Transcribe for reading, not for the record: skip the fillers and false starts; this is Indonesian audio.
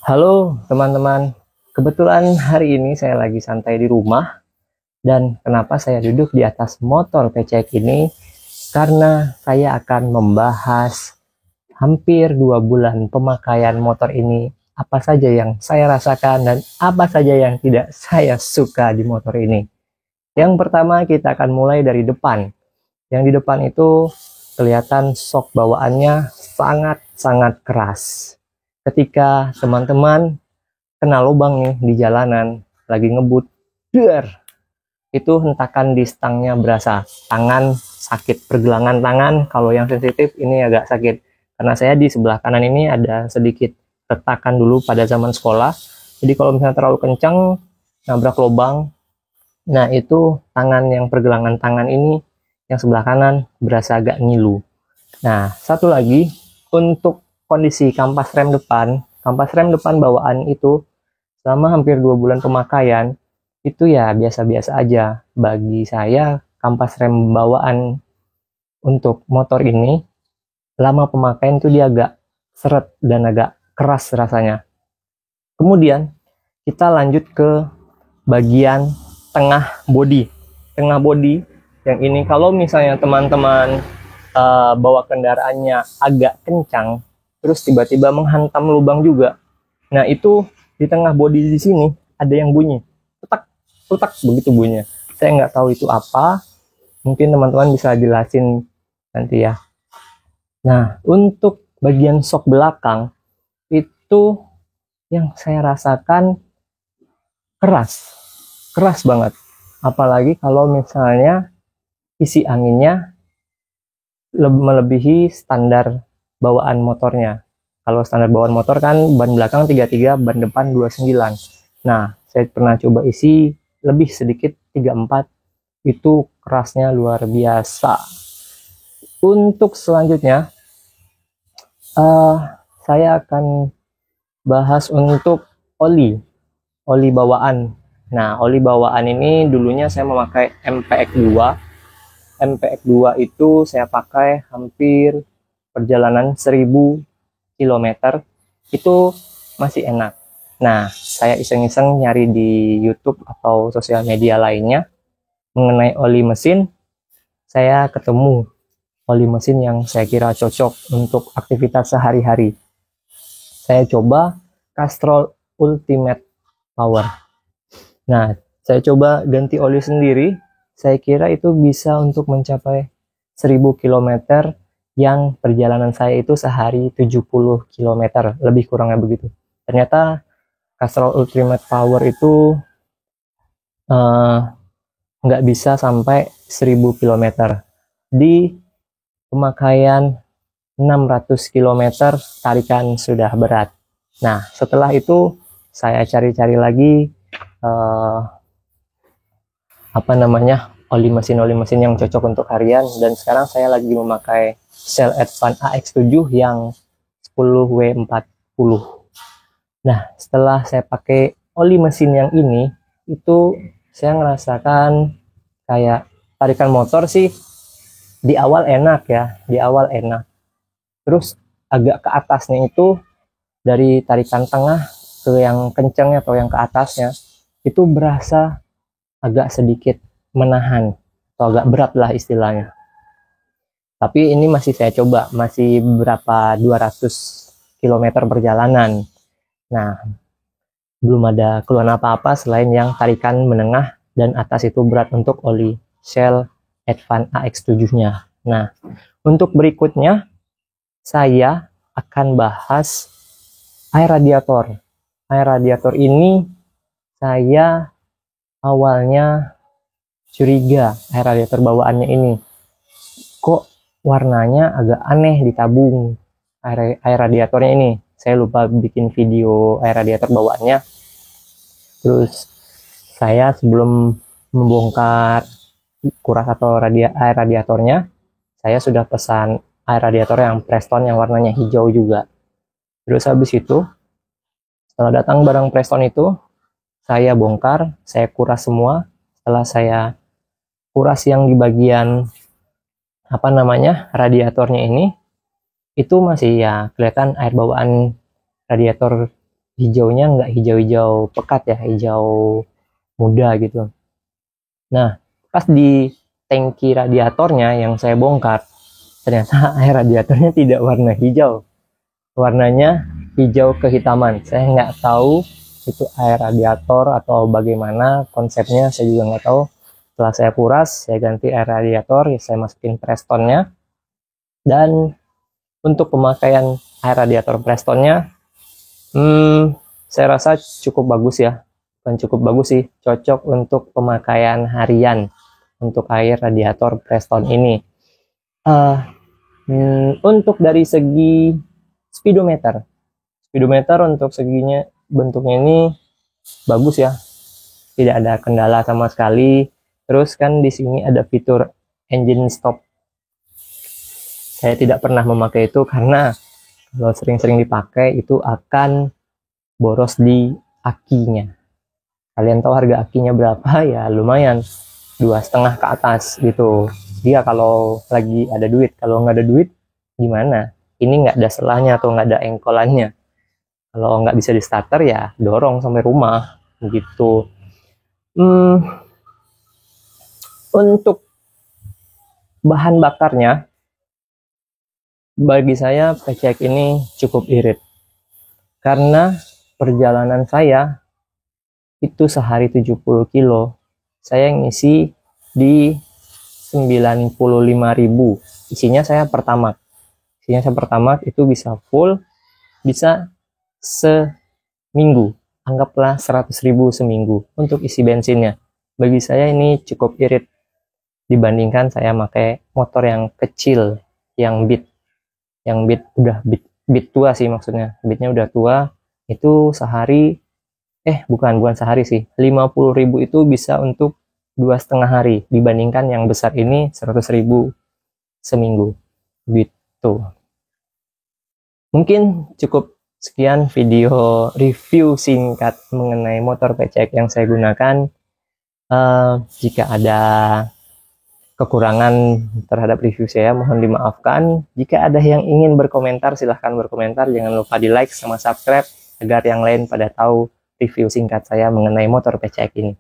Halo teman-teman, kebetulan hari ini saya lagi santai di rumah dan kenapa saya duduk di atas motor pecek ini? Karena saya akan membahas hampir 2 bulan pemakaian motor ini, apa saja yang saya rasakan dan apa saja yang tidak saya suka di motor ini. Yang pertama kita akan mulai dari depan. Yang di depan itu kelihatan shock bawaannya sangat-sangat keras. Ketika teman-teman kena lubang nih di jalanan lagi ngebut, itu hentakan di stangnya berasa, tangan sakit, pergelangan tangan kalau yang sensitif ini agak sakit, karena saya di sebelah kanan ini ada sedikit retakan dulu pada zaman sekolah, jadi kalau misalnya terlalu kencang nabrak lubang, nah itu tangan yang pergelangan tangan ini yang sebelah kanan berasa agak ngilu. Nah satu lagi untuk kondisi kampas rem depan bawaan itu selama hampir 2 bulan pemakaian itu ya biasa-biasa aja. Bagi saya kampas rem bawaan untuk motor ini lama pemakaian itu dia agak seret dan agak keras rasanya. Kemudian kita lanjut ke bagian tengah bodi yang ini kalau misalnya teman-teman bawa kendaraannya agak kencang terus tiba-tiba menghantam lubang juga, nah itu di tengah bodi di sini ada yang bunyi tutak tutak begitu bunyinya. Saya nggak tahu itu apa, mungkin teman-teman bisa jelasin nanti ya. Nah untuk bagian shock belakang itu yang saya rasakan keras keras banget, apalagi kalau misalnya isi anginnya melebihi standar bawaan motornya. Kalau standar bawaan motor kan ban belakang 33, ban depan 29. Nah, saya pernah coba isi lebih sedikit 34, itu kerasnya luar biasa. Untuk selanjutnya, saya akan bahas untuk oli bawaan. Nah, oli bawaan ini dulunya saya memakai MPX2. MPX2 itu saya pakai hampir perjalanan 1000 km itu masih enak. Nah, saya iseng-iseng nyari di YouTube atau sosial media lainnya mengenai oli mesin. Saya ketemu oli mesin yang saya kira cocok untuk aktivitas sehari-hari. Saya coba Castrol Ultimate Power. Nah, saya coba ganti oli sendiri. Saya kira itu bisa untuk mencapai 1000 km yang perjalanan saya itu sehari 70 km, lebih kurangnya begitu. Ternyata Castrol Ultimate Power itu nggak bisa sampai 1000 km. Di pemakaian 600 km tarikan sudah berat. Nah, setelah itu saya cari-cari lagi oli mesin yang cocok untuk harian, dan sekarang saya lagi memakai Shell Advance AX7 yang 10W40. Nah, setelah saya pakai oli mesin yang ini, itu saya ngerasakan kayak tarikan motor sih di awal enak ya, di awal enak. Terus agak ke atasnya itu dari tarikan tengah ke yang kencangnya atau yang ke atasnya itu berasa agak sedikit menahan atau agak berat lah istilahnya. Tapi ini masih saya coba, masih berapa 200 km perjalanan. Nah, belum ada keluhan apa-apa selain yang tarikan menengah dan atas itu berat untuk oli Shell Advance AX7-nya. Nah, untuk berikutnya saya akan bahas air radiator. Air radiator ini saya awalnya curiga air radiator bawaannya ini kok warnanya agak aneh di tabung air radiatornya ini. Saya lupa bikin video air radiator bawaannya. Terus saya sebelum membongkar kuras atau air radiatornya, saya sudah pesan air radiator yang Preston yang warnanya hijau juga. Terus habis itu setelah datang barang Preston itu, saya bongkar, saya kuras semua. Setelah saya kuras yang di bagian radiatornya ini, itu masih ya kelihatan air bawaan radiator hijaunya nggak hijau-hijau pekat ya, hijau muda gitu. Nah, pas di tangki radiatornya yang saya bongkar, ternyata air radiatornya tidak warna hijau, warnanya hijau kehitaman. Saya nggak tahu itu air radiator atau bagaimana konsepnya, saya juga nggak tahu. Setelah saya kuras, saya ganti air radiator, saya masukin Prestonnya, dan untuk pemakaian air radiator Prestonnya, saya rasa cukup bagus ya. Bukan cukup bagus sih, cocok untuk pemakaian harian untuk air radiator Preston ini. Untuk dari segi speedometer untuk seginya bentuknya ini bagus ya, tidak ada kendala sama sekali. Terus kan di sini ada fitur engine stop. Saya tidak pernah memakai itu karena kalau sering-sering dipakai itu akan boros di akinya. Kalian tahu harga akinya berapa ya? Lumayan, 2,5 ke atas gitu. Dia kalau lagi ada duit, kalau nggak ada duit gimana? Ini nggak ada selahnya atau nggak ada engkolannya. Kalau nggak bisa di starter ya dorong sampai rumah gitu. Untuk bahan bakarnya, bagi saya PCX ini cukup irit karena perjalanan saya itu sehari 70 kilo, saya ngisi di 95.000. Isinya saya Pertamax itu bisa full, bisa seminggu, anggaplah 100.000 seminggu untuk isi bensinnya. Bagi saya ini cukup irit dibandingkan saya pakai motor yang kecil, yang beat tua sih, maksudnya beatnya udah tua. Itu sehari bukan sehari sih, 50.000 itu bisa untuk 2,5 hari, dibandingkan yang besar ini 100.000 seminggu gitu. Mungkin cukup sekian video review singkat mengenai motor PCX yang saya gunakan. Jika ada kekurangan terhadap review saya, mohon dimaafkan. Jika ada yang ingin berkomentar, silahkan berkomentar. Jangan lupa di like sama subscribe agar yang lain pada tahu review singkat saya mengenai motor PCX ini.